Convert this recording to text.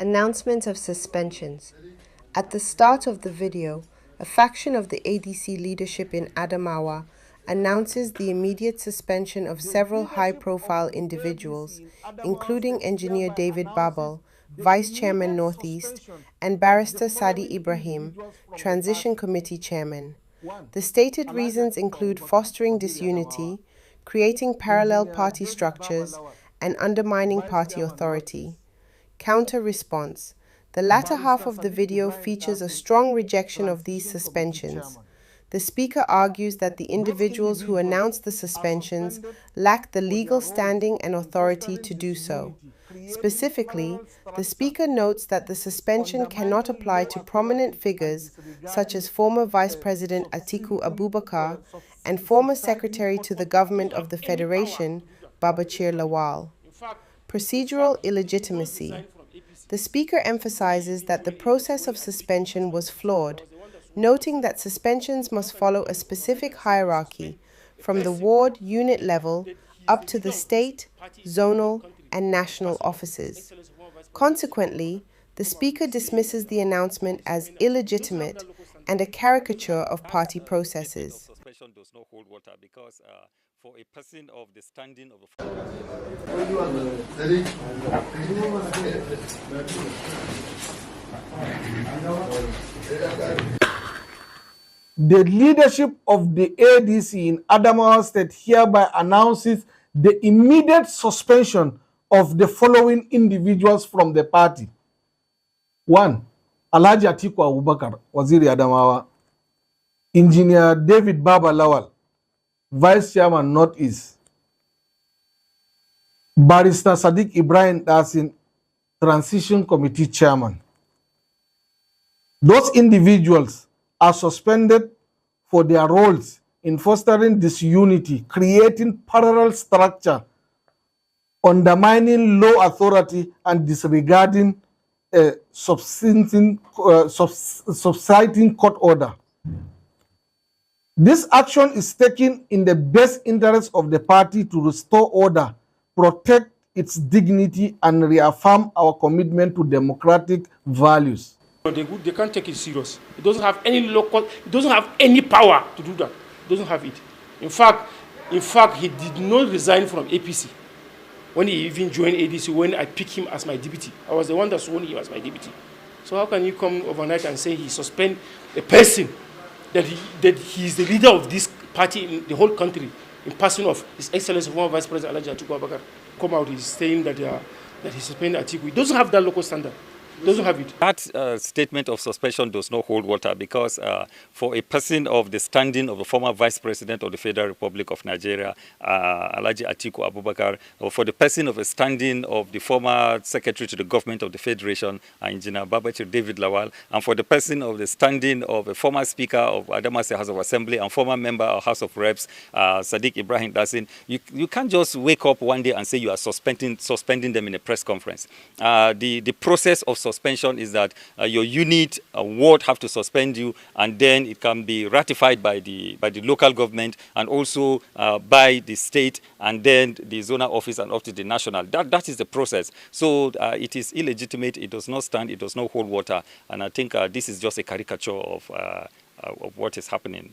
Announcement of suspensions. At the start of the video, a faction of the ADC leadership in Adamawa announces the immediate suspension of several high-profile individuals, including Engineer David Babel, Vice Chairman Northeast, and Barrister Sadi Ibrahim, Transition Committee Chairman. The stated reasons include fostering disunity, creating parallel party structures, and undermining party authority. Counter-response. The latter half of the video features a strong rejection of these suspensions. The speaker argues that the individuals who announced the suspensions lack the legal standing and authority to do so. Specifically, the speaker notes that the suspension cannot apply to prominent figures such as former Vice President Atiku Abubakar and former Secretary to the Government of the Federation, Babachir Lawal. Procedural illegitimacy. The speaker emphasizes that the process of suspension was flawed, noting that suspensions must follow a specific hierarchy from the ward unit level up to the state, zonal, and national offices. Consequently, the speaker dismisses the announcement as illegitimate and a caricature of party processes. Suspension does not hold water because for a person of the standing of the leadership of the ADC in Adamawa State hereby announces the immediate suspension of the following individuals from the party. 1. Alhaji Atiku Abubakar, Waziri Adamawa. Engineer David Baba Lawal, Vice Chairman Northeast. Barrister Sadiq Ibrahim Dasin, Transition Committee Chairman. Those individuals are suspended for their roles in fostering disunity, creating parallel structure, undermining law authority, and disregarding a subsiding court order. This action is taken in the best interest of the party to restore order, protect its dignity, and reaffirm our commitment to democratic values. They can't take it serious. It doesn't have any it doesn't have any power to do that. It doesn't have it. In fact, he did not resign from APC when he even joined ADC, when I picked him as my deputy. I was the one that sworn him as my deputy. So how can you come overnight and say he suspend a person that he is the leader of this party in the whole country, in person of His Excellency former Vice President Alhaji Atiku Abubakar? Come out, he's saying that he suspended Atiku. He doesn't have that local standard. Doesn't have it. That statement of suspension does not hold water because for a person of the standing of the former Vice President of the Federal Republic of Nigeria, Alhaji Atiku Abubakar, or for the person of the standing of the former Secretary to the Government of the Federation, Engineer Babachir David Lawal, and for the person of the standing of the former Speaker of Adamawa State House of Assembly and former member of House of Reps, Sadiq Ibrahim Dasin, you can't just wake up one day and say you are suspending them in a press conference. The process of suspension is that your unit, ward have to suspend you, and then it can be ratified by the local government and also by the state, and then the zonal office and up to the national. That is the process. So it is illegitimate. It does not stand. It does not hold water. And I think this is just a caricature of what is happening.